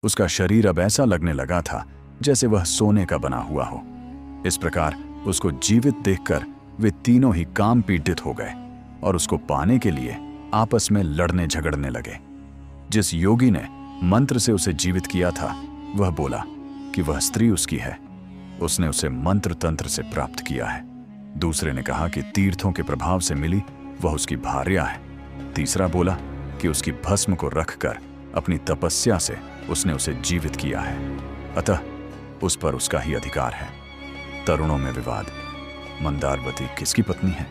उसका शरीर अब ऐसा लगने लगा था जैसे वह सोने का बना हुआ हो। इस प्रकार उसको जीवित देखकर वे तीनों ही काम पीड़ित हो गए और उसको पाने के लिए आपस में लड़ने झगड़ने लगे। जिस योगी ने मंत्र से उसे जीवित किया था वह बोला कि वह स्त्री उसकी है, उसने उसे मंत्र तंत्र से प्राप्त किया है। दूसरे ने कहा कि तीर्थों के प्रभाव से मिली वह उसकी भार्या है। तीसरा बोला कि उसकी भस्म को रखकर अपनी तपस्या से उसने उसे जीवित किया है, अतः उस पर उसका ही अधिकार है। तरुणों में विवाद। मंदारवती किसकी पत्नी है?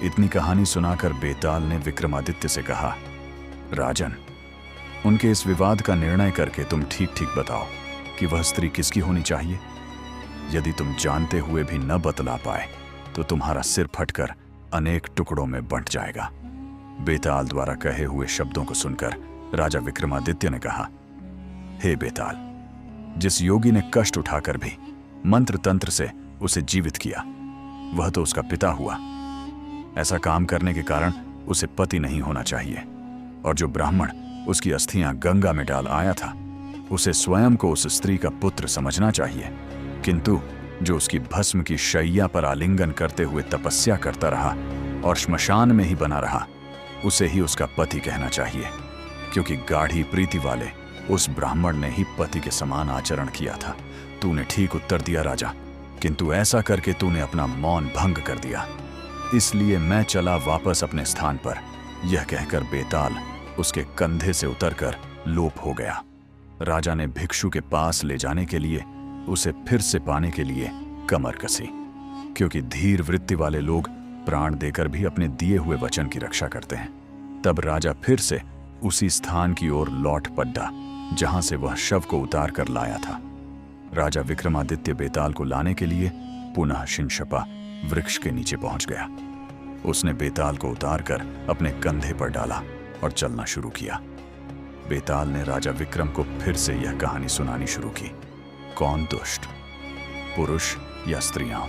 इतनी कहानी सुनाकर बेताल ने विक्रमादित्य से कहा, राजन, उनके इस विवाद का निर्णय करके तुम ठीक ठीक बताओ कि वह स्त्री किसकी होनी चाहिए। यदि तुम जानते हुए भी न बतला पाए तो तुम्हारा सिर फटकर अनेक टुकड़ों में बंट जाएगा। बेताल द्वारा कहे हुए शब्दों को सुनकर राजा विक्रमादित्य ने कहा, हे बेताल, जिस योगी ने कष्ट उठाकर भी मंत्र तंत्र से उसे जीवित किया वह तो उसका पिता हुआ। ऐसा काम करने के कारण उसे पति नहीं होना चाहिए, और जो ब्राह्मण उसकी अस्थियां गंगा में डाल आया था उसे स्वयं को उस स्त्री का पुत्र समझना चाहिए, किंतु जो उसकी भस्म की शैया पर आलिंगन करते हुए तपस्या करता रहा और श्मशान में ही बना रहा उसे ही उसका पति कहना चाहिए, क्योंकि गाढ़ी प्रीति वाले उस ब्राह्मण ने ही पति के समान आचरण किया था। तूने ठीक उत्तर दिया राजा, किंतु ऐसा करके तूने अपना मौन भंग कर दिया, इसलिए मैं चला वापस अपने स्थान पर। यह कहकर बेताल उसके कंधे से उतरकर लोप हो गया। राजा ने भिक्षु के पास ले जाने के लिए उसे फिर से पाने के लिए कमर कसी, क्योंकि धीर वृत्ति वाले लोग प्राण देकर भी अपने दिए हुए वचन की रक्षा करते हैं। तब राजा फिर से उसी स्थान की ओर लौट पड़ा जहां से वह शव को उतार कर लाया था। राजा विक्रमादित्य बेताल को लाने के लिए पुनः शिनशपा वृक्ष के नीचे पहुंच गया। उसने बेताल को उतारकर अपने कंधे पर डाला और चलना शुरू किया। बेताल ने राजा विक्रम को फिर से यह कहानी सुनानी शुरू की। कौन दुष्ट, पुरुष या स्त्रियां?